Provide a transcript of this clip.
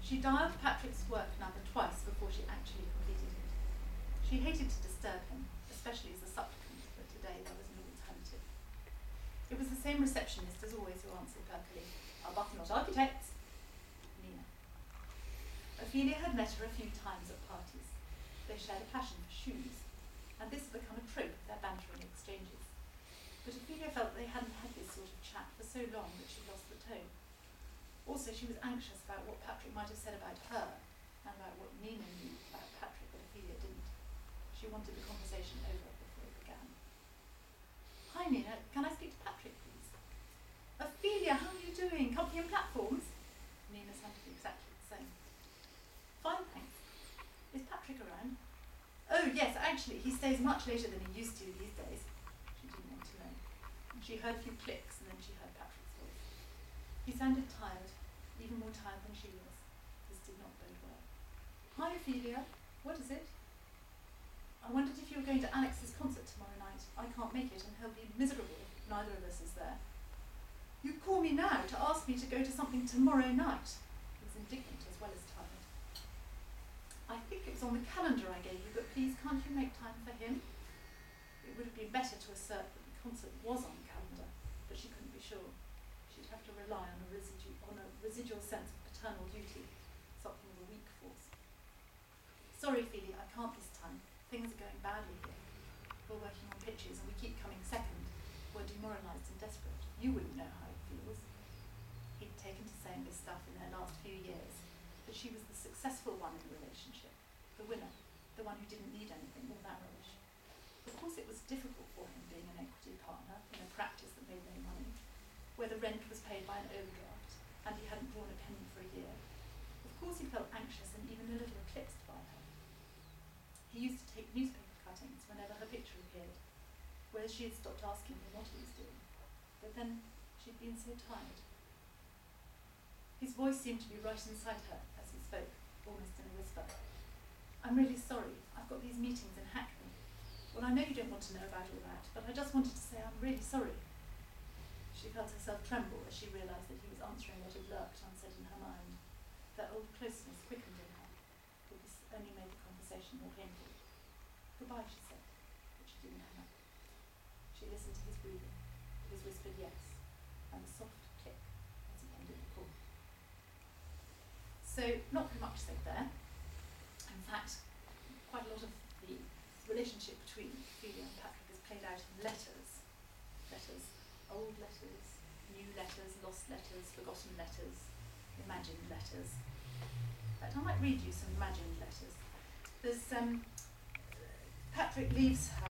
She dialed Patrick's work number twice before she actually completed it. She hated to disturb him, especially as a supplicant, but today there was no alternative. It was the same receptionist as always who answered perkily, "Arbuthnot Architects." Nina. Ophelia had met her a few times at parties. They shared a passion for shoes, and this had become a trope of their bantering exchanges. But Ophelia felt they hadn't had this sort of chat for so long that she lost the tone. Also, she was anxious about what Patrick might have said about her, and about what Nina knew about Patrick that Ophelia didn't. She wanted the conversation over before it began. "Hi Nina, can I speak to Patrick, please?" "Ophelia, how are you doing? Company and platforms?" Nina sounded exactly the same. "Fine, thanks. Is Patrick around?" "Oh yes, actually, he stays much later than he used to these days." She didn't want to know. And she heard a few clicks and then she heard Patrick's voice. He sounded tired, even more tired than she was. This did not bode well. "Hi Ophelia, what is it?" "I wondered if you were going to Alex's concert tomorrow night. I can't make it and he'll be miserable if neither of us is there." "You call me now to ask me to go to something tomorrow night?" He was indignant as well as tired. "I think it was on the calendar I gave you, but please can't you make time for him?" It would have been better to assert that the concert was on the calendar, but she couldn't be sure. She'd have to rely on a residual sense of paternal duty, something of a weak force. "Sorry, Ophelia, I can't this time. Things are going badly here. We're working on pitches and we keep coming second. We're demoralised and desperate. You wouldn't know how it feels." He'd taken to saying this stuff in their last few years, that she was the successful one in the relationship, the winner, the one who didn't need anything, all that rubbish. Of course it was difficult for him being an equity partner in a practice that made no money, where the rent was paid by an overdraft and he hadn't drawn a penny for a year. Of course he felt anxious and even a little eclipsed by her. He used to take newspaper cuttings whenever her picture appeared, whereas she had stopped asking him what he was doing. But then she'd been so tired. His voice seemed to be right inside her as he spoke, almost in a whisper. "I'm really sorry. I've got these meetings in Hackney. Well, I know you don't want to know about all that, but I just wanted to say I'm really sorry." She felt herself tremble as she realised that he was answering what had lurked unsaid in her mind. Their old closeness quickened in her, but this only made the conversation more painful. "Goodbye," she said, but she didn't hang up. She listened to his breathing, his whispered yes, and the soft click as he ended the call. So, not very much said there. In fact, quite a lot of the relationship between Ophelia and Patrick is played out in letters. Letters, old letters, new letters, lost letters, forgotten letters, imagined letters. In fact, I might read you some imagined letters. There's Patrick leaves her